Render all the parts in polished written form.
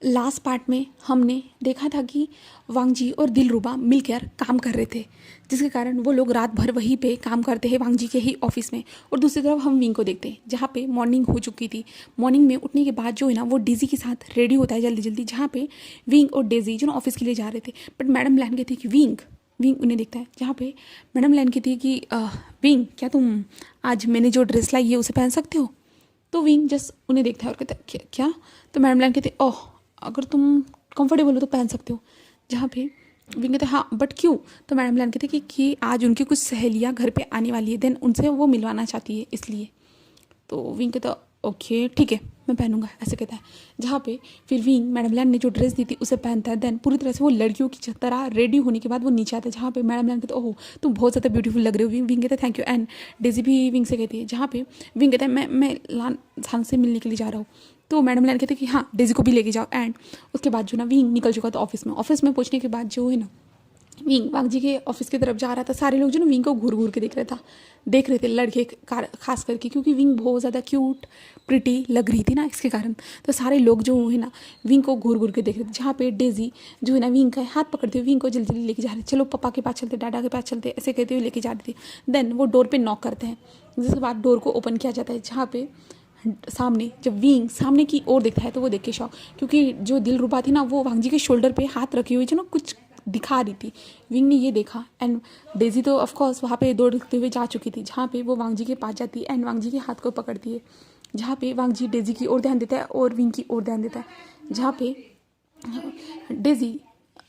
Last part में हमने देखा था कि वांगजी और दिलरुबा मिलकर काम कर रहे थे, जिसके कारण वो लोग रात भर वहीं पे काम करते हैं वांगजी के ही ऑफिस में। और दूसरी तरफ हम विंग को देखते हैं, जहाँ पे मॉर्निंग हो चुकी थी। मॉर्निंग में उठने के बाद जो है ना वो डेजी के साथ रेडी होता है जल्दी जल्दी, जहाँ पे विंग और डेजी जो ना ऑफिस के लिए जा रहे थे। बट मैडम लैन कहती कि विंग विंग उन्हें देखता है, जहाँ पे मैडम लैन कहती है कि विंग क्या तुम आज मैंने जो ड्रेस लाई है उसे पहन सकते हो। तो विंग जस्ट उन्हें देखता है और कहता है क्या। तो मैडम लैन कहते ओह अगर तुम कंफर्टेबल हो तो पहन सकते हो। जहाँ पे विंग कहते हाँ बट क्यों। तो मैडम लैन कहते कि आज उनकी कुछ सहेलियाँ घर पे आने वाली है, देन उनसे वो मिलवाना चाहती है इसलिए। तो विंग कहता ओके ठीक है मैं पहनूंगा, ऐसे कहता है। जहाँ पे फिर विंग मैडम लैन ने जो ड्रेस दी थी उसे पहनता है, देन पूरी तरह से वो लड़कियों की तरह रेडी होने के बाद वो नीचे आता है। जहाँ पे मैडम लैन कहते ओह तुम बहुत ज़्यादा ब्यूटीफुल लग रहे हो। विंग कहता है थैंक यू। एंड डेजी भी विंग से कहती है, जहाँ पे विंग कहता है मैं लान से मिलने के लिए जा रहा हूँ। तो मैडम लैन कहते कि हाँ डेजी को भी लेके जाओ। एंड उसके बाद जो ना विंग निकल चुका था ऑफिस में पहुँचने के बाद जो है ना विंग वांगजी के ऑफिस की तरफ जा रहा था। सारे लोग जो ना विंग को घूर घूर के देख रहे थे लड़के खास करके, क्योंकि विंग बहुत ज़्यादा क्यूट प्रिटी लग रही थी ना, इसके कारण तो सारे लोग जो है ना विंग को घूर घूर के देख रहे थे। जहाँ पे डेजी जो है ना विंग का हाथ पकड़ते हुए विंग को जल्दी जल्दी लेके जा रहे थे, चलो पापा के पास चलते, डाडा के पास चलते, ऐसे कहते हुए लेके जा रही थी। देन वो डोर पे नॉक करते हैं, जिसके बाद डोर को ओपन किया जाता है। जहाँ पे सामने जब विंग सामने की ओर देखता है तो वो देख के शॉक, क्योंकि जो दिलरुबा थी ना वो वांगजी के शोल्डर पे हाथ रखी हुई जो ना कुछ दिखा रही थी। विंग ने ये देखा एंड डेजी तो ऑफकोर्स वहाँ पे दौड़ते हुए जा चुकी थी। जहाँ पे वो वांगजी के पास जाती है एंड वांगजी के हाथ को पकड़ती है। जहाँ पे वांगजी डेजी की ओर ध्यान देता है और विंग की ओर ध्यान देता है। जहाँ पे डेजी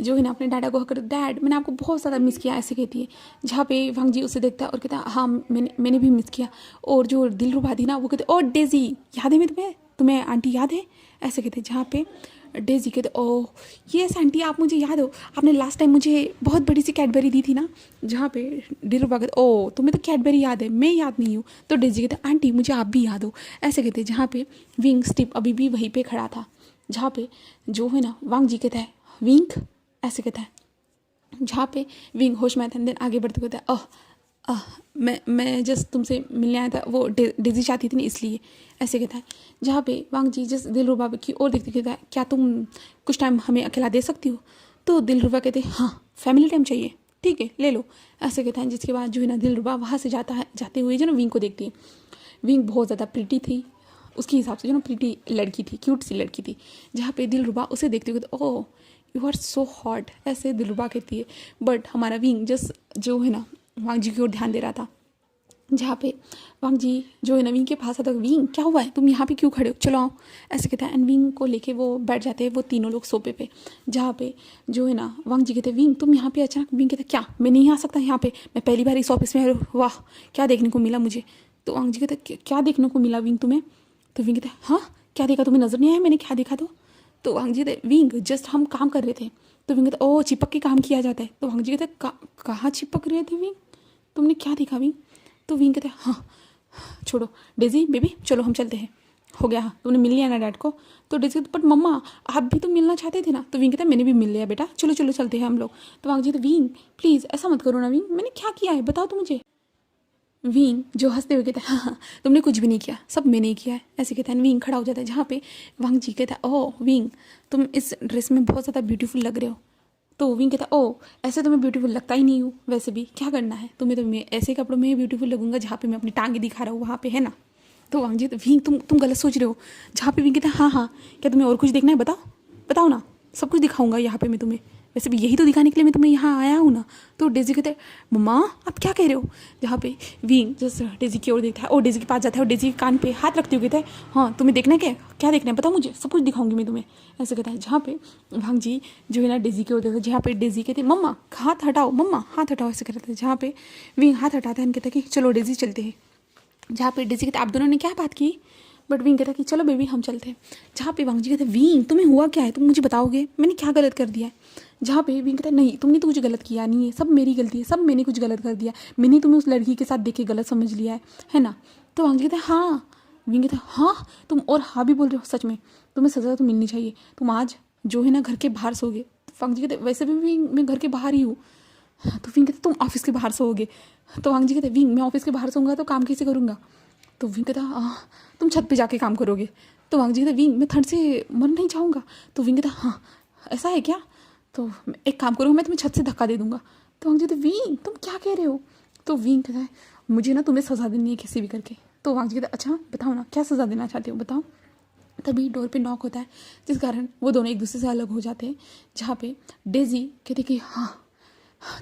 जो है ना अपने डैडा को हक डैड मैंने आपको बहुत ज़्यादा मिस किया ऐसे कहती है। जहाँ पे वांगजी उसे देखता है और कहता है हाँ मैंने भी मिस किया। और जो दिलरुबा थी ना वो कहते ओ डेजी याद है मैं तुम्हें आंटी याद है, ऐसे कहते। जहाँ पे डेजी कहते ओह यस आंटी आप मुझे याद हो, आपने लास्ट टाइम मुझे बहुत बड़ी सी कैडबरी दी थी ना। जहाँ पे दिलरुबा कहते ओह तुम्हें तो कैडबरी याद है मैं याद नहीं हूँ। तो डेजी कहते आंटी मुझे आप भी याद हो, ऐसे कहते। जहाँ पे विंग स्टिप अभी भी वहीं पे खड़ा था। जहाँ पे जो है ना वांगजी कहता है विंग ऐसे कहता है। जहाँ पे विंग होश में आता है, देन आगे बढ़ते कहता है मैं जस्ट तुमसे मिलने आया था, वो डेजी चाहती थी ना इसलिए, ऐसे कहता है। जहाँ पे वांगजी जस्ट दिलरुबा की ओर देखते कहता है क्या तुम कुछ टाइम हमें अकेला दे सकती हो। तो दिलरुबा कहते हैं हाँ फैमिली टाइम चाहिए ठीक है ले लो, ऐसे कहता है। जिसके बाद जो है ना दिलरुबा वहाँ से जाते हुए जो ना विंग को देखती है। विंग बहुत ज़्यादा प्रिटी थी उसके हिसाब से, जो ना प्रिटी लड़की थी, क्यूट सी लड़की थी। जहाँ पे दिलरुबा उसे देखते हुए oh you are so hot, ऐसे दिलरुबा कहती है। बट हमारा विंग जस्ट जो है ना वांगजी की ओर ध्यान दे रहा था। जहाँ पे वांगजी जो है ना विंग के पास आता है, विंग क्या हुआ है तुम यहाँ पे क्यों खड़े हो, चलो आओ, ऐसे कहता है। एंड विंग को लेके वो बैठ जाते हैं वो तीनों लोग सोफे पे। जहाँ पे जो है ना वांगजी कहते हैं विंग तुम यहाँ पे अचानक। विंग कहते क्या मैं नहीं आ सकता यहाँ पे, मैं पहली बार इस ऑफिस में, वाह क्या देखने को मिला मुझे। तो वांगजी कहते क्या देखने को मिला विंग तुम्हें। तो विंग कहते हाँ क्या देखा तुम्हें नजर नहीं आया मैंने क्या देखा। तो वांगजी कहते विंग जस्ट हम काम कर रहे थे। तो विंग कहते ओह चिपक के काम किया जाता है। तो वांगजी कहते कहाँ चिपक रहे थे विंग, तुमने क्या देखा विंग। तो विंग कहते हाँ छोड़ो डेजी बेबी चलो हम चलते हैं, हो गया हाँ तुमने मिल लिया ना डैड को। तो डेजी कहते बट मम्मा आप भी तो मिलना चाहते थे ना। तो विंग कहता मैंने भी मिल लिया बेटा, चलो चलो चलते हैं हम लोग। तो वांगजी कहते विंग प्लीज़ ऐसा मत करो ना विंग, मैंने क्या किया है बताओ तो मुझे। विंग जो हंसते हुए कहता है हाँ तुमने कुछ भी नहीं किया, सब मैंने ही किया है, ऐसे कहता है। विंग खड़ा हो जाता है। जहाँ पे वांगजी कहता है ओह विंग तुम इस ड्रेस में बहुत ज़्यादा ब्यूटीफुल लग रहे हो। तो विंग कहता है ओह ऐसे तो मैं ब्यूटीफुल लगता ही नहीं हूँ, वैसे भी क्या करना है तुम्हें, तो मैं ऐसे कपड़ों में ब्यूटीफुल लगूंगा जहाँ पे मैं अपनी टांगे दिखा रहा हूँ वहाँ पे, है ना। तो वांगजी तो विंग तुम गलत सोच रहे हो। जहाँ पे विंग कहता है हाँ क्या तुम्हें और कुछ देखना है बताओ ना, सब कुछ दिखाऊंगा यहाँ पे मैं तुम्हें, वैसे भी यही तो दिखाने के लिए मैं तुम्हें यहाँ आया हूँ ना। तो डेजी कहते हैं मम्मा आप क्या कह रहे हो। जहाँ पे विंग जस्ट डेजी की ओर देखता है और डेजी के पास जाता है और डेजी के कान पे हाथ रखते हुए कहता है हाँ तुम्हें देखना है क्या देखना है बताओ मुझे, सब कुछ दिखाऊंगी मैं तुम्हें, ऐसे कहता है। जहाँ पे वांगजी जो है ना डेजी की ओर देखता है। जहाँ पे डेजी कहते हैं मम्मा हाथ हटाओ मम्मा हाथ हटाओ, ऐसे कहते हैं। जहाँ पे विंग हाथ हटाता है कहता है कि चलो डेजी चलते हैं। जहाँ पे डेजी कहते आप दोनों ने क्या बात की। बट विंग कहता कि चलो बेबी हम चलते हैं। जहाँ पे वांगजी कहते विंग तुम्हें हुआ क्या है, तुम मुझे बताओगे मैंने क्या गलत कर दिया है। जहाँ पे विंग कहता नहीं तुमने तो कुछ गलत किया नहीं है, सब मेरी गलती है, सब मैंने कुछ गलत कर दिया, मैंने तुम्हें उस लड़की के साथ देख के गलत समझ लिया है ना। तो वांगजी कहता हाँ। विंग कहता हाँ तुम और हाँ भी बोल रहे हो, सच में तुम्हें सज़ा तो मिलनी चाहिए, तुम आज जो है ना घर के बाहर सोगे। वांगजी कहते वैसे भी मैं घर के बाहर ही हूँ। तो विंग कहते तुम ऑफिस के बाहर सोओगे। तो वांगजी कहते विंग मैं ऑफिस के बाहर सोऊंगा तो काम कैसे करूँगा। तो विंग कहता तुम छत पे जाके काम करोगे। तो वांग जी कहता विंग मैं ठंड से मर नहीं जाऊँगा। तो विंग कहता हाँ ऐसा है क्या, तो एक काम करूँगा मैं तुम्हें छत से धक्का दे दूँगा। तो वांग जी कहते विंग तुम क्या कह रहे हो। तो विंग कहता है मुझे ना तुम्हें सज़ा देनी है किसी भी करके। तो वांग जी कहता अच्छा बताओ ना क्या सज़ा देना चाहते हो बताओ। तभी डोर पे नॉक होता है जिस कारण वो दोनों एक दूसरे से अलग हो जाते हैं, जहाँ पे डेजी कहते कि हाँ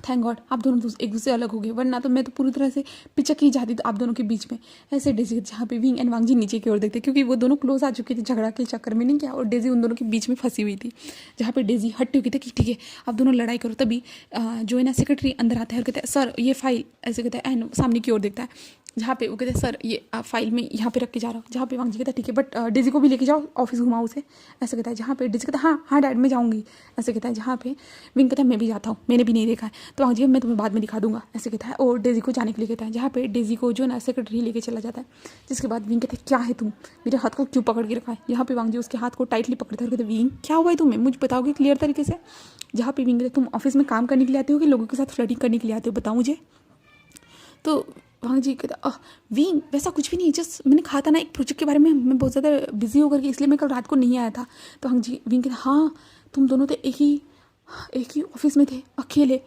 थैंक गॉड आप दोनों एक दूसरे से अलग हो गए, वरना तो मैं तो पूरी तरह से पिचक ही जाती तो आप दोनों के बीच में। ऐसे डेजी जहाँ पे विंग एंड वांग जी नीचे की ओर देखते क्योंकि वो दोनों क्लोज आ चुके थे झगड़ा के चक्कर में नहीं क्या, और डेजी उन दोनों के बीच में फंसी हुई थी, जहाँ पे डेजी हटती हुई थी कि ठीक है आप दोनों लड़ाई करो। तभी जो है ना सेक्रेटरी अंदर आता है और कहता है सर ये फाइल, ऐसे कहता है एंड सामने की ओर देखता है जहाँ पे वो कहते हैं सर ये फाइल में यहाँ पे रख के जा रहा हूँ, जहाँ पे वांग जी कहता है ठीक है बट डेजी को भी लेके जाओ ऑफिस घुमाओ उसे, ऐसे कहता है। जहाँ पे डेजी कहता है हाँ हाँ डैड मैं जाऊँगी, ऐसे कहता है। जहाँ पे विंग कहता है मैं भी जाता हूँ मैंने भी नहीं देखा है। तो वांग जी मैं तुम्हें बाद में दिखा दूंगा, ऐसे कहता है, और डेजी को जाने के लिए कहता है। जहाँ पे डेजी को जो ना सेक्रेटरी लेके चला जाता है, जिसके बाद विंग कहते हैं क्या है तुम मेरे हाथ को क्यों पकड़ के रखा है। यहाँ पे वांग जी उसके हाथ को टाइटली पकड़ता है और कहते विंग क्या हुआ है तुम्हें मुझे बताओगे क्लियर तरीके से। जहाँ पे विंग कहते तुम ऑफिस में काम करने के लिए आते हो कि लोगों के साथ फ्लर्टिंग करने के लिए आते हो बताओ मुझे। तो वांग जी कहता विंग वैसा कुछ भी नहीं, जस्ट मैंने कहा था ना एक प्रोजेक्ट के बारे में मैं बहुत ज़्यादा बिजी होकर के इसलिए मैं कल रात को नहीं आया था। तो वांग जी विंग कहता हाँ तुम दोनों तो एक ही ऑफिस में थे अकेले।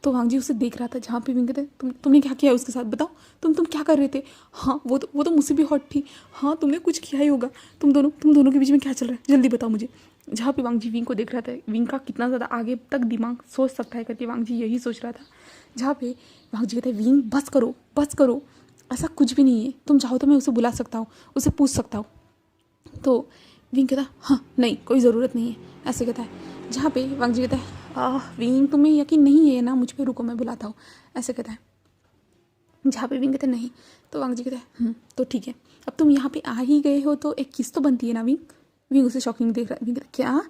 तो वांग जी उसे देख रहा था, जहाँ पे विंग कहते तुमने क्या किया उसके साथ बताओ, तुम क्या कर रहे थे। हाँ वो तो मुझसे भी हॉट थी, हाँ तुमने कुछ किया ही होगा, तुम दोनों के बीच में क्या चल रहा है जल्दी बताओ मुझे। जहाँ पे वांग जी विंग को देख रहा था, विंग का कितना ज़्यादा आगे तक दिमाग सोच सकता है करके वांग जी यही सोच रहा था। जहाँ पे वांग जी कहते हैं विंग बस करो ऐसा कुछ भी नहीं है, तुम चाहो तो मैं उसे बुला सकता हूँ उसे पूछ सकता हूँ। तो विंग कहता हाँ नहीं कोई ज़रूरत नहीं है, ऐसे कहता है। जहाँ पे वांग जी कहता है विंग तुम्हें यकीन नहीं है ना मुझ पर, रुको मैं बुलाता हूँ, ऐसे कहता है। जहाँ पे विंग कहते नहीं। तो वांग जी कहता है तो ठीक है अब तुम यहाँ पे आ ही गए हो तो एक किस तो बनती है ना। विंग उसे शॉकिंग देख रहा है। विंग कहता क्या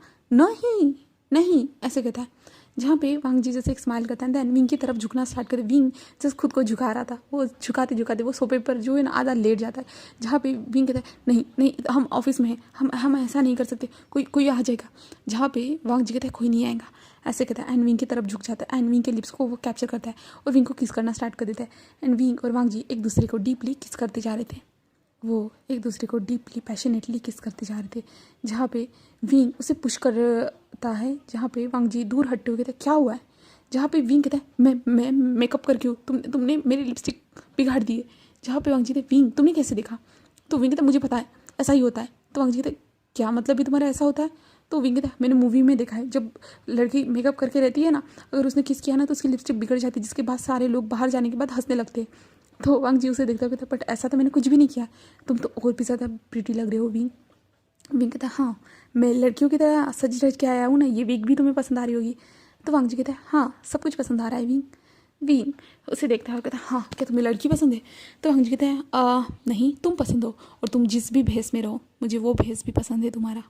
नहीं ऐसे कहता है। जहाँ पे वांग जी जैसे एक स्माइल करता है, देन विंग की तरफ झुकना स्टार्ट करते। विंग जैसे खुद को झुका रहा था वो झुकाते वो सोफे पर जो है ना आधा लेट जाता है। जहाँ पे विंग कहता है नहीं हम ऑफिस में हैं, हम ऐसा नहीं कर सकते, कोई आ जाएगा। जहाँ पे वांग जी कहता है कोई नहीं आएगा, ऐसे कहता है। एंड विंग की तरफ झुक जाता है एंड विंग के लिप्स को वो कैप्चर करता है और विंग को किस करना स्टार्ट कर देता है। एंड विंग और वांग जी एक दूसरे को डीपली किस करते जा रहे थे, वो एक दूसरे को डीपली पैशनेटली किस करते जा रहे थे। जहाँ पे विंग उसे पुश करता है, जहाँ पे वांग जी दूर हटते हुए कहता है क्या हुआ है। जहाँ पे विंग कहता है मैं मेकअप करके हूँ, तुमने मेरी लिपस्टिक बिगाड़ दी है। जहाँ पे वांग जी कहते विंग तुमने कैसे देखा। तो विंग कहता मुझे पता है ऐसा ही होता है। तो वांग जी कहते क्या मतलब भी तुम्हारा ऐसा होता है। तो विंग कहता है मैंने मूवी में देखा है जब लड़की मेकअप करके रहती है ना, अगर उसने किस किया ना तो उसकी लिपस्टिक बिगड़ जाती है, जिसके बाद सारे लोग बाहर जाने के बाद हंसने लगते हैं। तो वांग जी उसे देखता कहता बट ऐसा तो मैंने कुछ भी नहीं किया, तुम तो और भी ज़्यादा प्रिटी लग रहे हो विंग। विंग कहता हाँ मैं लड़कियों की तरह सज धज के आया हूँ ना, ये विग भी तुम्हें पसंद आ रही होगी। तो वांग जी कहता है हाँ सब कुछ पसंद आ रहा है विंग उसे देखता है और कहता है हाँ क्या तुम्हें लड़की पसंद है। तो वांग जी कहते हैं नहीं तुम पसंद हो, और तुम जिस भी भेस में रहो मुझे वो भेस भी पसंद है तुम्हारा,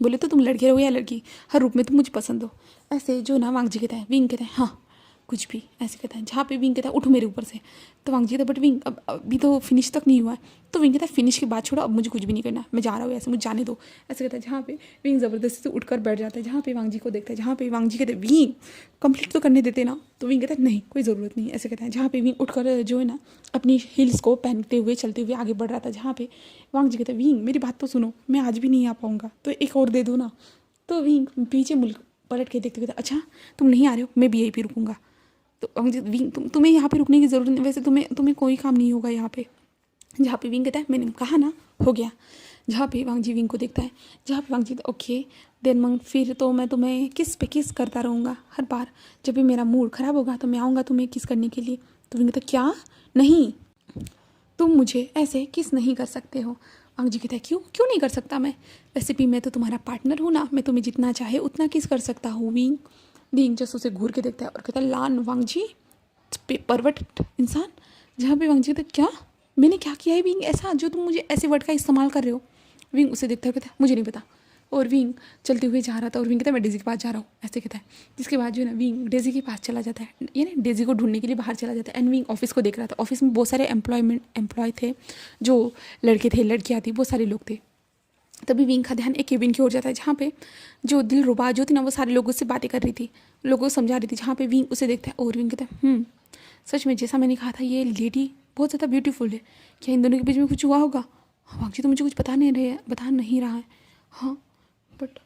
बोले तो तुम लड़के रहो या लड़की हर रूप में तुम मुझे पसंद हो। ऐसे जो ना वांग जी कहता है। विंग कहता है हाँ कुछ भी, ऐसे कहता है। जहाँ पे विंग कहता है उठो मेरे ऊपर से। तो वांग जी कहता है बट विंग अब अभी तो फिनिश तक नहीं हुआ है। तो विंग कहता है फिनिश के बाद छोड़ो अब मुझे कुछ भी नहीं करना, मैं जा रहा हूँ ऐसे मुझे जाने दो, ऐसे कहता है। जहाँ पे विंग ज़बरदस्ती से उठकर बैठ जाता है, जहाँ पे वांग जी को देखता है। जहाँ पे वांग जी कहते हैं विंग कंप्लीट तो करने देते ना। तो विंग कहता है नहीं कोई ज़रूरत नहीं, ऐसे कहता है। जहाँ पे विंग उठकर जो है ना अपनी हील्स को पहनते हुए चलते हुए आगे बढ़ रहा था। जहाँ पे वांग जी कहते हैं विंग मेरी बात तो सुनो, मैं आज भी नहीं आ पाऊँगा तो एक और दे दो ना। तो विंग पीछे मुल्क पलट के देखते कहते अच्छा तुम नहीं आ रहे हो मैं भी यहीं पे रुकूंगा। तो विंग तुम्हें यहाँ पे रुकने की ज़रूरत नहीं, वैसे तुम्हें कोई काम नहीं होगा यहाँ पे। जहाँ पे विंग कहता है मैंने कहा ना हो गया। जहाँ पे वांग जी विंग को देखता है। जहाँ पे वांग जी ओके देन मंग फिर तो मैं तुम्हें किस पे किस करता रहूँगा हर बार, जब भी मेरा मूड ख़राब होगा तो मैं आऊँगा तुम्हें किस करने के लिए। तो विंग कहता क्या नहीं तुम मुझे ऐसे किस नहीं कर सकते हो। वांग जी कहता है क्यों नहीं कर सकता मैं, वैसे भी मैं तो तुम्हारा पार्टनर हूँ ना, मैं तुम्हें जितना चाहे उतना किस कर सकता हूँ। विंग जस्ट उसे घूर के देखता है और कहता है लान वांग जी परवट इंसान। जहाँ पे वांग जी कहता क्या मैंने क्या किया है विंग ऐसा जो तुम मुझे ऐसे वर्ड का इस्तेमाल कर रहे हो। विंग उसे देखता है कहता है मुझे नहीं पता। और विंग चलते हुए जा रहा था और विंग कहता है मैं डेजी के पास जा रहा हूँ, ऐसे कहता है। जिसके बाद जो है ना विंग डेजी के पास चला जाता है, यानी डेजी को ढूंढने के लिए बाहर चला जाता है। एंड विंग ऑफिस को देख रहा था। ऑफिस में बहुत सारे एम्प्लॉय थे, जो लड़के थे लड़कियाँ थी, बहुत सारे लोग थे। तभी विंग का ध्यान एक केबिन की ओर जाता है, जहाँ पे जो दिलरुबा जो थी ना वो सारे लोगों से बातें कर रही थी, लोगों को समझा रही थी। जहाँ पे विंग उसे देखता है और विंग कहता है सच में जैसा मैंने कहा था ये लेडी बहुत ज़्यादा ब्यूटीफुल है, क्या इन दोनों के बीच में कुछ हुआ होगा। वांगजी तो मुझे कुछ बता नहीं रहा है। हाँ बट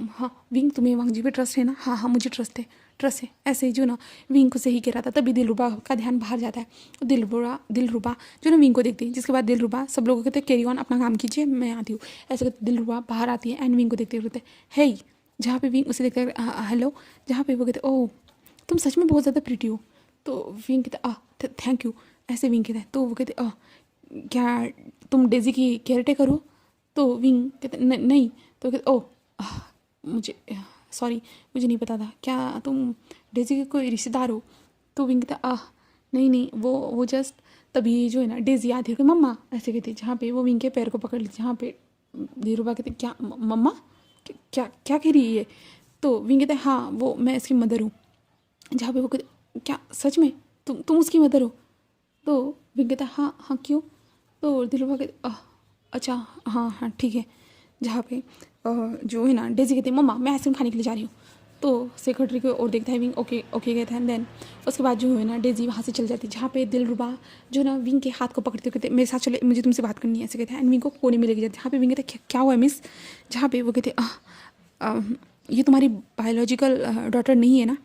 हाँ विंग, तुम्हें वांगजी पे ट्रस्ट है ना? हाँ हाँ मुझे ट्रस्ट है। ऐसे ही जो ना विंग को सही कह रहा था, तभी दिलरुबा का ध्यान बाहर जाता है। और दिलरुबा जो ना विंग को देखती है, जिसके बाद दिलरुबा सब लोगों को कहते हैं कैरी ऑन, अपना काम कीजिए, मैं आती हूँ। ऐसे करते दिलरुबा बाहर आती है एंड विंग को देखते हुए कहते हैं हे, जहाँ पे विंग उसे देखते हैं हेलो, जहाँ पे वो कहते ओह तुम सच में बहुत ज़्यादा प्रिटी हो। तो विंग कहते थैंक यू। ऐसे विंग कहते हैं, तो वो कहते क्या तुम डेजी की केयर टेकर हो? तो विंग कहते नहीं। तो कहते ओह मुझे सॉरी, मुझे नहीं पता था, क्या तुम डेजी के कोई रिश्तेदार हो? तो विंग कहता नहीं वो जस्ट तभी जो है ना डेजी आती है कि मम्मा ऐसे कहती, जहाँ पे वो विंग के पैर को पकड़ ली, जहाँ पे दिलरुबा कहते क्या मम्मा क्या क्या कह रही है ये? तो विंग कहते हाँ वो मैं इसकी मदर हूँ। जहाँ पे वो कहते क्या सच में तुम उसकी मदर हो? तो विंग कहता हाँ क्यों? तो दिलरुबा कहते अच्छा हाँ ठीक है। जहाँ पे जो है ना डेजी कहती है मम्मा मैं आइसक्रीम खाने के लिए जा रही हूँ। तो सेक्रेटरी को और देखता है विंग ओके कहता है। देन उसके बाद जो है ना डेजी वहाँ से चल जाती है, जहाँ पे दिलरुबा जो ना विंग के हाथ को पकड़ते हुए कहते मेरे साथ चले, मुझे तुमसे बात करनी है, ऐसे कहते हैं। एंड विंग को कोने में लेके जाते हैं, जहाँ पे विंग कहते क्या हुआ है मिस? जहाँ पे वो कहते ये तुम्हारी बायोलॉजिकल डॉटर नहीं है ना?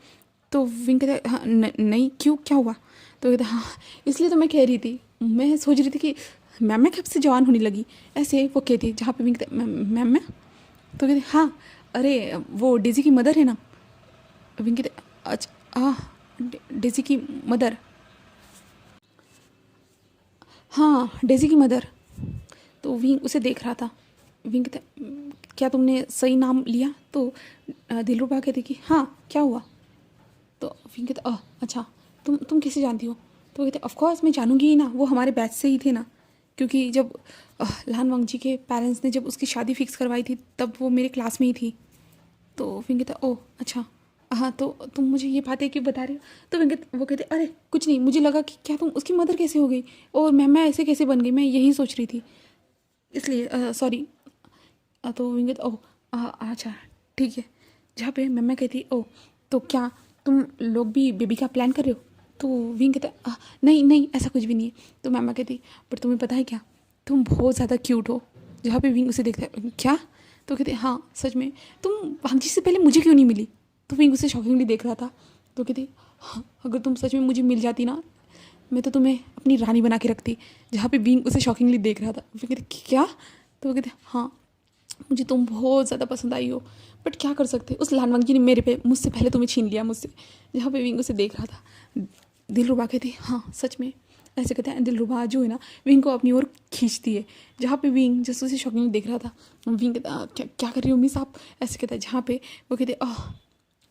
तो विंग कहते हाँ नहीं क्यों क्या हुआ? तो कहते हाँ इसलिए तो मैं कह रही थी, मैं सोच रही थी कि मैम मैं कब से जवान होने लगी, ऐसे वो कहती। जहाँ पे विंग कहते मैम मैं? तो कहते हाँ अरे वो डेजी की मदर है ना? विंग कहते अच्छा डेजी की मदर, हाँ डेजी की मदर। तो विंग उसे देख रहा था। विंग कहता क्या तुमने सही नाम लिया? तो दिलरुबा कहती कि हाँ क्या हुआ? तो विंग कहता अच्छा तुम किसे जानती हो? तो कहते ऑफकोर्स मैं जानूंगी ही ना, वो हमारे बैच से ही थे ना, क्योंकि जब लान वांगजी के पेरेंट्स ने जब उसकी शादी फिक्स करवाई थी तब वो मेरे क्लास में ही थी। तो विंग कहता ओह अच्छा हाँ तो तुम मुझे ये बातें क्यों बता रहे हो? तो वो कहते अरे कुछ नहीं, मुझे लगा कि क्या तुम उसकी मदर कैसे हो गई और मैं ऐसे कैसे बन गई, मैं यही सोच रही थी, इसलिए सॉरी। तो विंग कहता ओह अच्छा ठीक है। जहाँ पे मैं कहती ओह तो क्या तुम लोग भी बेबी का प्लान कर रहे हो? तो विंग कहता नहीं ऐसा कुछ भी नहीं है। तो मैमा कहती पर तुम्हें पता है क्या, तुम बहुत ज़्यादा क्यूट हो। जहाँ पे विंग उसे देखता है क्या? तो कहते हाँ सच में, तुम वांगजी से पहले मुझे क्यों नहीं मिली? तो विंग उसे शॉकिंगली देख रहा था। तो कहती हाँ अगर तुम सच में मुझे मिल जाती ना, मैं तो तुम्हें अपनी रानी बना के रखती। जहाँ पे विंग उसे शॉकिंगली देख रहा था। विंग कहते क्या? तो वो कहते हाँ मुझे तुम बहुत ज़्यादा पसंद आई हो, बट क्या कर सकते, उस लानवांगी ने मुझसे पहले तुम्हें छीन लिया मुझसे। जहाँ पे विंग उसे देख रहा था। दिलरुबा कहती हाँ सच में, ऐसे कहते हैं। दिलरुबा जो है ना विंग को अपनी ओर खींचती है। जहाँ पे विंग जैसे उसे शॉकिंग देख रहा था, विंग कहता क्या कर रही हो मिस आप? ऐसे कहता है। जहाँ पे वो कहते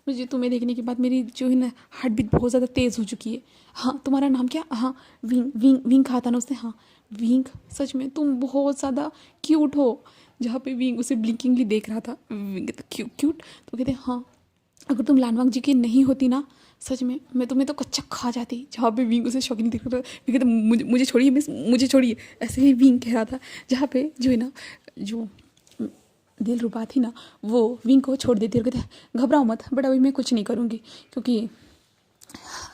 मुझे तुम्हें देखने के बाद मेरी जो है ना हार्ट बीट बहुत ज़्यादा तेज़ हो चुकी है। हाँ तुम्हारा नाम क्या? हाँ विंग कहा था ना उसने। हाँ विंग सच में तुम बहुत ज़्यादा क्यूट हो। जहाँ पे विंग उसे ब्लिंकिंगली देख रहा था। विंग कहता क्यूट? तो कहते हाँ अगर तुम लानवांग जी की नहीं होती ना, सच में मैं तुम्हें तो कच्चा खा जाती। जहाँ पे विंग उसे शौकीन दिख रहा था। विंग कहता मुझे छोड़िए मिस, मुझे छोड़िए, ऐसे ही विंग कह रहा था। जहाँ पे जो है ना जो दिलरुबा थी ना वो विंग को छोड़ देती और कहते घबराओ मत, बट अभी मैं कुछ नहीं करूँगी, क्योंकि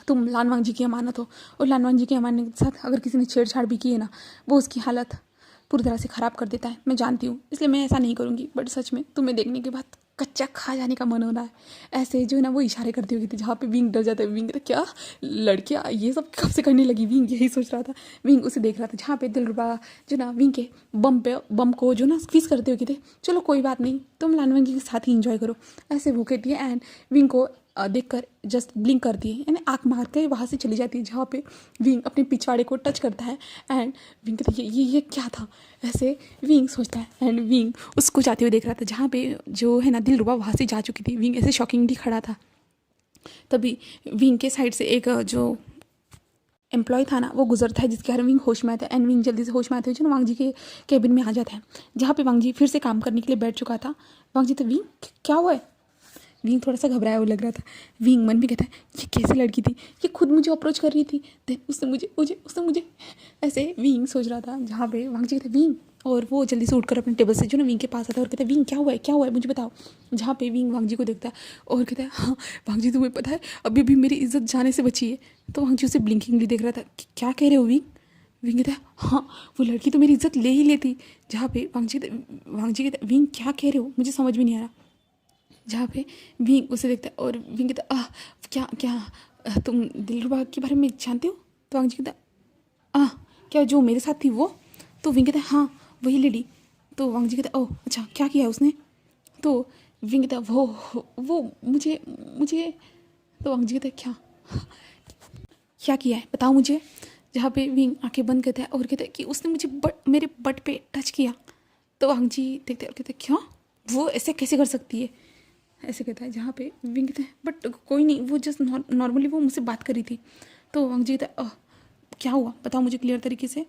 तुम लानवांग जी की अमानत हो, और लानवांग जी की अमानत के साथ अगर किसी ने छेड़छाड़ भी की है ना, वो उसकी हालत पूरी तरह से ख़राब कर देता है, मैं जानती हूँ, इसलिए मैं ऐसा नहीं करूँगी। बट सच में तुम्हें देखने के बाद कच्चा खा जाने का मन हो रहा है। ऐसे जो है ना वो इशारे करती हुई थी। जहाँ पे विंग डर जाता है। विंग कहता क्या लड़कियाँ ये सब कब से करने लगी? विंग यही सोच रहा था। विंग उसे देख रहा था। जहाँ पे दिलरुबा जो ना विंग के बम को जो ना स्क्वीज़ करते हुए कहते चलो कोई बात नहीं, तुम लानवांगी के साथ ही इंजॉय करो, ऐसे वो कहती है। एंड विंग को देखकर जस्ट ब्लिंक करती है, यानी आँख मार के वहाँ से चली जाती है। जहाँ पे विंग अपने पिछवाड़े को टच करता है एंड विंग कहती है ये क्या था, ऐसे विंग सोचता है। एंड विंग उसको जाते हुए देख रहा था। जहाँ पे जो है ना दिलरुबा वहाँ से जा चुकी थी। विंग ऐसे शॉकिंगली खड़ा था। तभी विंग के साइड से एक जो एम्प्लॉय था ना वो गुजरता है, जिसके कारण विंग होश में आता है। एंड विंग जल्दी से होश में आते हुए जो ना वांग जी के केबिन में आ जाता है, जहाँ पे वांग जी फिर से काम करने के लिए बैठ चुका था। वांग जी तो विंग क्या हुआ है? विंग थोड़ा सा घबराया हुआ लग रहा था। विंग मन में कहता है ये कैसी लड़की थी, ये खुद मुझे अप्रोच कर रही थी, देन उसने मुझे ऐसे विंग सोच रहा था। जहाँ पे वांग जी कहते विंग, और वो जल्दी से उठकर अपने टेबल से जो ना विंग के पास आता है और कहता है विंग क्या हुआ है मुझे बताओ। जहाँ पे विंग वांग जी को देखता है और कहता है हाँ वांग जी तुम्हें पता है अभी भी मेरी इज्जत जाने से बची है। तो वांग जी उसे ब्लिंकिंगली देख रहा था। क्या कह रहे हो विंग? विंग कहता है हाँ वो लड़की तो मेरी इज्जत ले ही लेती। जहाँ पे वांगजी कहता विंग क्या कह रहे हो, मुझे समझ में नहीं आ रहा। जहाँ पे विंग उसे देखता है और विंग कहता क्या क्या तुम दिलरुबा के बारे में जानते हो? तो वांगजी कहता क्या जो मेरे साथ थी वो? तो विंग कहता है हाँ वही लेडी। तो वांगजी कहता ओह अच्छा क्या किया उसने? तो विंग कहता वो मुझे मुझे तो वांगजी कहता क्या क्या किया है बताओ मुझे। जहाँ पे विंग आंखें बंद करता है और कहता है कि उसने मुझे मेरे बट पे टच किया। तो वांगजी देखते हैं और कहते हैं क्या, वो ऐसे कैसे कर सकती है, ऐसे कहता है। जहाँ पे विंग कहता है बट कोई नहीं, वो जस्ट नॉर्मली वो मुझसे बात करी थी। तो वांगजी कहता है क्या हुआ बताओ मुझे क्लियर तरीके से।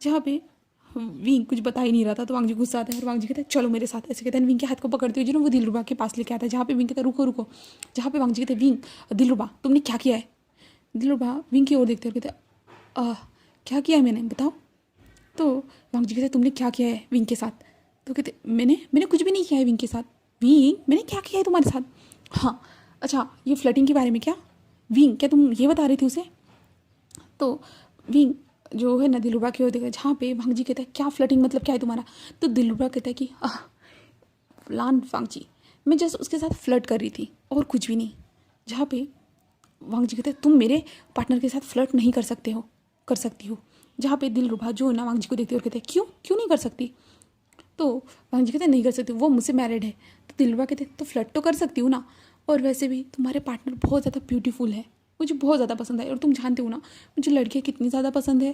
जहाँ पे विंग कुछ बता ही नहीं रहा था। तो वांगजी गुस्सा आता है और वांगजी कहता है चलो मेरे साथ, ऐसे कहता है। विंग के हाथ को पकड़ते हुए जो ना वो दिलरुबा के पास लेके आता है। जहाँ पे विंग कहता है रुको रुको। जहाँ पे वांगजी कहते हैं विंग दिलरुबा तुमने क्या किया है? दिलरुबा विंग की ओर देखते और कहते हैं क्या किया है मैंने बताओ। तो वांगजी कहते हैं तुमने क्या किया है विंग के साथ? तो कहते मैंने कुछ भी नहीं किया है विंग के साथ। विंग मैंने क्या किया है तुम्हारे साथ? हाँ अच्छा ये फ्लर्टिंग के बारे में क्या? विंग क्या तुम ये बता रही थी उसे? तो विंग जो है ना दिलरुबा की ओर देखा। जहाँ पे वांगजी कहता है क्या फ्लर्टिंग मतलब क्या है तुम्हारा? तो दिलरुबा कहता है कि लान वांगजी मैं जस्ट उसके साथ फ्लर्ट कर रही थी और कुछ भी नहीं। जहाँ पे वांगजी कहते हैं तुम मेरे पार्टनर के साथ फ्लर्ट नहीं कर सकती हो। जहाँ पे दिलरुबा जो है ना वांगजी को देखते और कहते हैं क्यों नहीं कर सकती? तो वांगजी कहते हैं नहीं कर सकती, वो मुझसे मैरिड है। तो दिलरुबा कहते हैं तो फ्लर्ट तो कर सकती हूँ ना, और वैसे भी तुम्हारे पार्टनर बहुत ज़्यादा ब्यूटीफुल है, मुझे बहुत ज़्यादा पसंद है, और तुम जानते हो ना मुझे लड़कियाँ कितनी ज़्यादा पसंद है।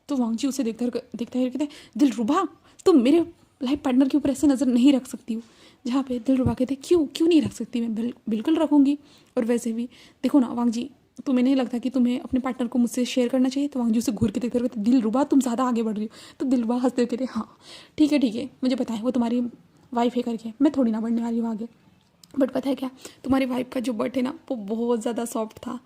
तो वांगजी उसे देखता है कहते हैं दिलरुबा तुम मेरे लाइफ पार्टनर के ऊपर ऐसे नज़र नहीं रख सकती हो। जहाँ पे दिलरुबा कहते हैं क्यों नहीं रख सकती, मैं बिल्कुल रखूँगी। और वैसे भी देखो ना वांगजी तुम्हें नहीं लगता कि तुम्हें अपने पार्टनर को मुझसे शेयर करना चाहिए? तो वांगजी उसे घूर के देखते कहते दिलरुबा तुम ज़्यादा आगे बढ़ रही हो। तो दिलरुबा हंसते हुए कहते हाँ ठीक है मुझे पता है वो तुम्हारी वाइफ है करके, मैं थोड़ी ना बढ़ने वाली हूँ आगे। बट पता है क्या, तुम्हारी वाइफ का जो बट है ना वो बहुत ज़्यादा सॉफ्ट था।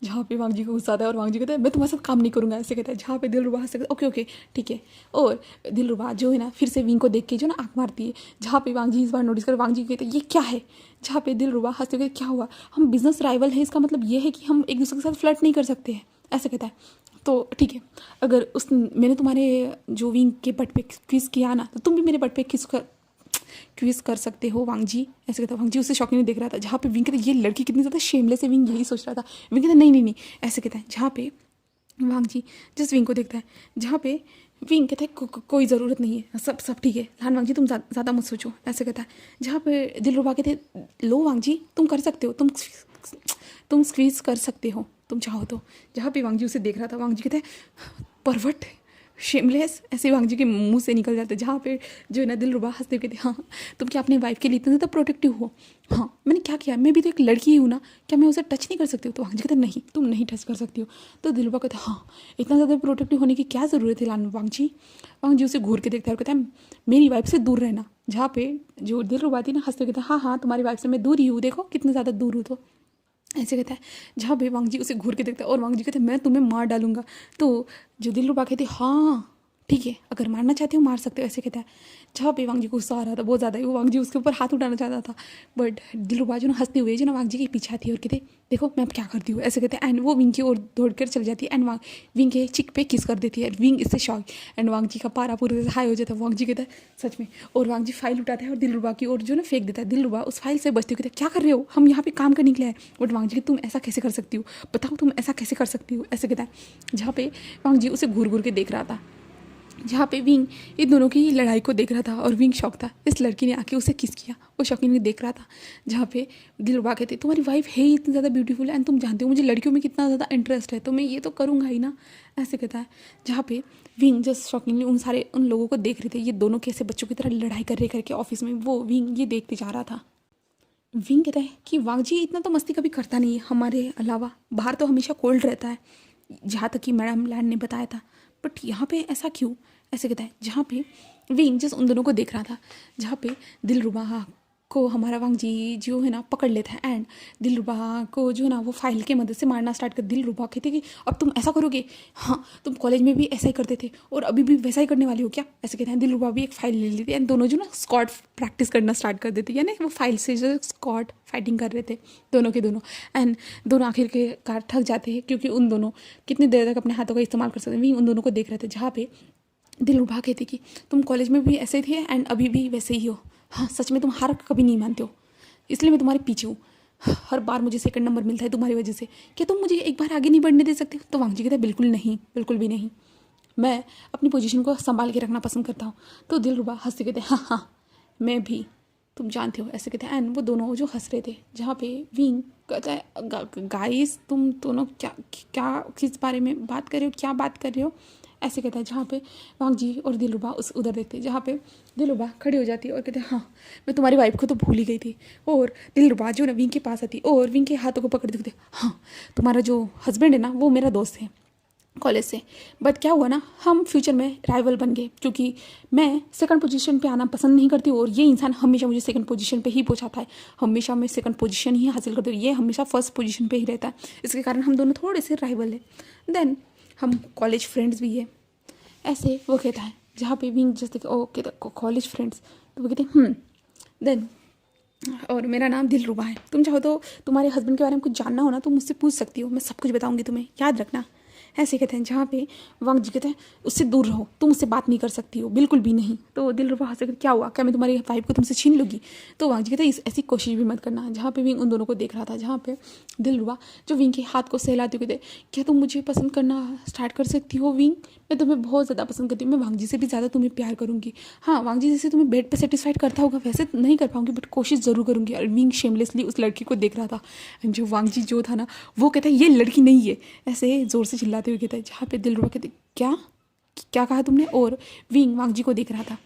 जहाँ पे वांगजी को गुस्सा आता है और वांगजी कहता है मैं तुम्हारे साथ काम नहीं करूँगा, ऐसे कहता है। जहाँ पे दिलरुबा हंसते ओके ठीक है। और दिलरुबा जो है ना फिर से विंग को देख के जो ना आँख मारती है। जहाँ पे वांगजी इस बार नोटिस कर वांगजी कहते हैं ये क्या है? जहाँ पे दिलरुबा हंसते हुए क्या हुआ, हम बिजनेस राइवल है, इसका मतलब ये है कि हम एक दूसरे के साथ फ्लर्ट नहीं कर सकते हैं, ऐसे कहता है। तो ठीक है अगर मैंने तुम्हारे जो विंग के बट पे क्विज किया ना, तो तुम भी मेरे बट पे क्विज कर सकते हो वांगजी, ऐसे कहता। वांगजी उसे शौकीन देख रहा था। जहाँ पे विंग कहता ये लड़की कितनी ज़्यादा शेमलेस है, विंग यही सोच रहा था। विंग कहता नहीं ऐसे कहता है। जहाँ पे वांगजी जस्ट विंग को देखता है। जहाँ पे विंग कहता है कोई ज़रूरत नहीं है, सब ठीक है लान वांगजी तुम ज़्यादा मत सोचो, ऐसे कहता है। जहाँ पे दिलरुबा कहते लो वांगजी तुम कर सकते हो, तुम स्क्वीज कर सकते हो तुम चाहो तो। जहाँ पे वांगजी उसे देख रहा था। वांगजी कहता है परवट शेमलेस, ऐसे वांगजी के मुंह से निकल जाते। जहाँ पे जो है ना दिलरुबा हंसते कहते हाँ तुम क्या अपनी वाइफ के लिए इतना ज़्यादा प्रोटेक्टिव हो? हाँ मैंने क्या किया, मैं भी तो एक लड़की ही हूँ ना, क्या मैं उसे टच नहीं कर सकती हूँ? तो वांगजी कहते नहीं तुम नहीं टच कर सकती हो। तो दिलरुबा कहते हाँ इतना ज़्यादा प्रोटेक्टिव होने की क्या ज़रूरत है लान वांगजी? वांगजी उसे घूर के देखता है और कहता है मेरी वाइफ से दूर रहना। जहाँ पे जो दिलरुबा थी ना हंसते कहते हाँ तुम्हारी वाइफ से मैं दूर ही हूँ, देखो कितने ज़्यादा दूर हूँ, तो ऐसे कहता है। जहाँ पे वांगजी उसे घूर के देखता है और वांगजी कहते हैं मैं तुम्हें मार डालूंगा। तो जो दिलरुबा कहती हाँ ठीक है अगर मारना चाहते हो मार सकते हो, ऐसे कहता है। जहाँ पे वांगजी को गुस्सा आ रहा था बहुत ज़्यादा, वो वांगजी उसके ऊपर हाथ उठाना चाहता था। बट दिलरुबा जो ना हंसते हुए जो ना वांगजी के पीछे आती है और कहते देखो मैं अब क्या करती हूँ, ऐसे कहते हैं। एंड वो विंग की ओर दौड़ कर चल जाती है एंड विंग के चिक पे किस कर देती है। विंग इससे शॉक एंड वांगजी का पारा पूरे से हाई हो जाता है। वांगजी कहता है सच में, और वांगजी फाइल उठाता है और दिलरुबा की ओर जो ना फेंक देता है। दिलरुबा उस फाइल से बचते हुए कहते क्या कर रहे हो, हम यहाँ पे काम करने निकले हैं। बट वांगजी तुम ऐसा कैसे कर सकती हो, बताओ तुम ऐसा कैसे कर सकती हो, ऐसे कहता है। जहाँ पे वांगजी उसे घूर के देख रहा था। जहाँ पे विंग इन दोनों की लड़ाई को देख रहा था और विंग शौक था इस लड़की ने आके उसे किस किया, वो शौकीन देख रहा था। जहाँ पे दिलरुबा कहते तुम्हारी वाइफ है ही इतनी ज़्यादा ब्यूटीफुल एंड तुम जानते हो मुझे लड़कियों में कितना ज़्यादा इंटरेस्ट है, तो मैं ये तो करूँगा ही ना, ऐसे कहता है। जहाँ पे विंग जस्ट शौकीनली उन लोगों को देख रहे थे, ये दोनों कैसे बच्चों की तरह लड़ाई कर रहे करके ऑफिस में, वो विंग ये देखते जा रहा था। विंग कहता है कि वांगजी इतना तो मस्ती कभी करता नहीं है हमारे अलावा, बाहर तो हमेशा कोल्ड रहता है, जहाँ तक कि मैडम लैंड ने बताया था, बट यहाँ पे ऐसा क्यों, ऐसे कहता है। जहाँ पे विंग जस्ट उन दोनों को देख रहा था। जहाँ पे दिलरुबा को हमारा वांग जी जो है ना पकड़ लेता है एंड दिलरुबा को जो है ना वो फाइल के मदद से मारना स्टार्ट कर। दिलरुबा कहती कि अब तुम ऐसा करोगे, हाँ तुम कॉलेज में भी ऐसा ही करते थे और अभी भी वैसा ही करने वाले हो क्या, ऐसे कहते हैं। दिलरुबा भी एक फाइल ले लेती है एंड दोनों जो ना स्क्वाड प्रैक्टिस करना स्टार्ट कर देते, यानी वो फाइल से जो स्क्वाड फाइटिंग कर रहे थे दोनों के दोनों। एंड दोनों आखिर के कार थक जाते हैं क्योंकि उन दोनों कितनी देर तक अपने हाथों का इस्तेमाल कर सकते हैं। उन दोनों को देख रहे थे जहाँ पे दिलरुबा कहती कि तुम कॉलेज में भी ऐसे थे एंड अभी भी वैसे ही हो, हाँ सच में तुम हार कभी नहीं मानते हो, इसलिए मैं तुम्हारे पीछे हूँ, हर बार मुझे सेकंड नंबर मिलता है तुम्हारी वजह से, क्या तुम मुझे एक बार आगे नहीं बढ़ने दे सकते हो। तो वांग जी कहते हैं बिल्कुल नहीं, बिल्कुल भी नहीं, मैं अपनी पोजीशन को संभाल के रखना पसंद करता हूँ। तो दिलरुबा हंसते कहते हाँ हाँ मैं भी, तुम जानते हो, ऐसे कहते हैं। एंड वो दोनों जो हंस रहे थे जहाँ पे विंग कहता है गाइस तुम दोनों क्या क्या किस बारे में बात कर रहे हो, क्या बात कर रहे हो, ऐसे कहता है। जहाँ पे वांग जी और दिलरुबा उस उधर देखते जहाँ पे दिलरुबा खड़ी हो जाती है और कहते हैं हाँ मैं तुम्हारी वाइफ को तो भूल ही गई थी। और दिलरुबा जो ना विंग के पास आती और विंग के हाथों को पकड़ देते, हाँ तुम्हारा जो हस्बैंड है ना वो मेरा दोस्त है कॉलेज से, बट क्या हुआ ना हम फ्यूचर में राइवल बन गए क्योंकि मैं सेकंड पोजीशन पे आना पसंद नहीं करती और ये इंसान हमेशा मुझे सेकंड पोजीशन पे ही पहुंचाता है, हमेशा मैं सेकंड पोजीशन ही हासिल करती हूँ, ये हमेशा फर्स्ट पोजीशन पे ही रहता है, इसके कारण हम दोनों थोड़े से राइवल हैं, देन हम कॉलेज फ्रेंड्स भी है, ऐसे वो कहता है। जहाँ पे विंग जैसे ओ कहता कॉलेज फ्रेंड्स, तो वो कहते देन और मेरा नाम दिलरुबा है, तुम चाहो तो तुम्हारे हस्बैंड के बारे में कुछ जानना हो ना तो मुझसे पूछ सकती हो, मैं सब कुछ बताऊंगी तुम्हें, याद रखना, ऐसे कहते हैं। जहाँ पे वांग जी कहते हैं उससे दूर रहो, तुम उससे बात नहीं कर सकती हो, बिल्कुल भी नहीं। तो दिलरुबा हंस क्या हुआ, क्या मैं तुम्हारी वाइफ को तुमसे छीन लूँगी। तो वांग जी कहते हैं ऐसी कोशिश भी मत करना। जहाँ पे विंग उन दोनों को देख रहा था, जहाँ पे दिलरुबा जो विंग के हाथ को सहलाते हुए कहते क्या तुम मुझे पसंद करना स्टार्ट कर सकती हो विंग, मैं तुम्हें बहुत ज़्यादा पसंद करती हूँ, मैं वांग जी से भी ज़्यादा तुम्हें प्यार करूँगी। हाँ वांग जी जैसे तुम्हें बेड पर सेटिस्फाइड करता होगा वैसे नहीं कर पाऊंगी बट कोशिश ज़रूर करूँगी। और विंग शेमलेसली उस लड़की को देख रहा था, जो वांग जी जो था ना वो कहता है ये लड़की नहीं है, ऐसे ज़ोर से चिल्लाते हुए कहता है। जहाँ पे दिलरुबा कहते क्या क्या कहा तुमने, और विंग वांग जी को देख रहा था।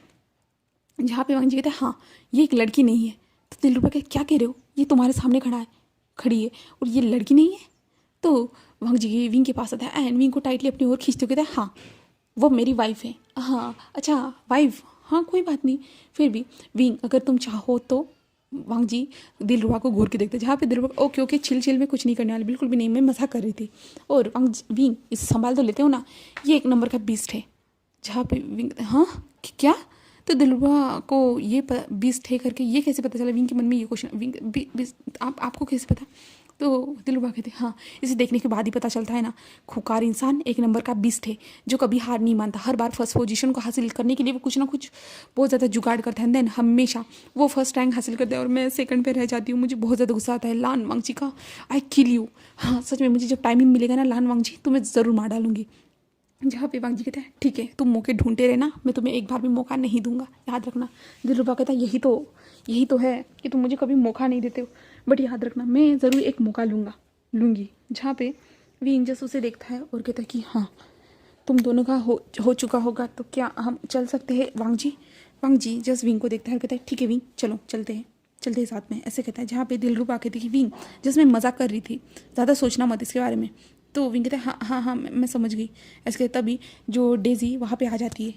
जहाँ पे वांग जी कहते हैं हाँ ये एक लड़की नहीं है। तो दिलरुबा कहते क्या कह रहे हो, ये तुम्हारे सामने खड़ी है और ये लड़की नहीं है। तो वांग जी विंग के पास आता है एंड विंग को टाइटली अपनी ओर खींचते हुए कहता है हाँ वो मेरी वाइफ है। हाँ अच्छा वाइफ, हाँ कोई बात नहीं, फिर भी विंग अगर तुम चाहो तो। वांग जी दिलरुबा को घूर के देखते, जहाँ पे दिलरुबा ओके ओके चिल चिल में कुछ नहीं करने वाले, बिल्कुल भी नहीं, मैं मजाक कर रही थी। और विंग इसे संभाल तो लेते हो ना, ये एक नंबर का बीस्ट है। जहाँ पे विंग हाँ क्या, तो दिलरुबा को ये बीस्ट है करके ये कैसे पता चला, विंग के मन में ये क्वेश्चन, विंग आपको कैसे पता। तो दिलरुबा कहते हाँ इसे देखने के बाद ही पता चलता है ना, खूंखार इंसान एक नंबर का बीस्ट है जो कभी हार नहीं मानता, हर बार फर्स्ट पोजीशन को हासिल करने के लिए वो कुछ ना कुछ बहुत ज़्यादा जुगाड़ करता है, देन हमेशा वो फर्स्ट रैंक हासिल करता है और मैं सेकंड पे रह जाती हूँ। मुझे बहुत ज़्यादा गुस्सा आता है लान वांग जी का, आई किल यू, हाँ सच में मुझे जब टाइमिंग मिलेगा ना लान वांग जी तो मैं ज़रूर मार डालूंगी। जहाँ पे वांग जी कहते हैं ठीक है तुम मौके ढूंढते रहना, मैं तुम्हें एक बार भी मौका नहीं दूंगा, याद रखना। दिलरुबा कहता है यही तो है कि तुम मुझे कभी मौका नहीं देते हो, बट याद रखना मैं ज़रूर एक मौका लूँगी। जहाँ पे विंग जस उसे देखता है और कहता है कि हाँ तुम दोनों का हो चुका होगा तो क्या हम चल सकते हैं वांग जी जस विंग को देखता है और कहता है ठीक है विंग चलो चलते हैं साथ में, ऐसे कहता है। जहाँ पे दिलरुबा कहती है कि विंग जिसमें मजाक कर रही थी, ज़्यादा सोचना मत इसके बारे में। तो विंग कहता है हाँ मैं समझ गई, ऐसे कहते तभी जो डेजी वहाँ पे आ जाती है,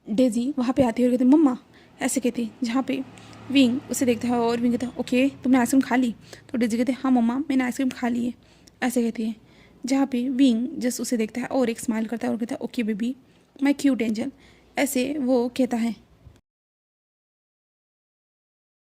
डेजी वहाँ पे आती है और कहती है मम्मा, ऐसे कहती। जहाँ पे विंग उसे देखता है और विंग कहता है ओके तुमने आइसक्रीम खा ली। तो डेजी कहते हैं हाँ मम्मा मैंने आइसक्रीम खा ली है, ऐसे कहती है। जहाँ पे विंग जस्ट उसे देखता है और एक स्माइल करता है और कहता है okay baby my cute angel, ऐसे वो कहता है।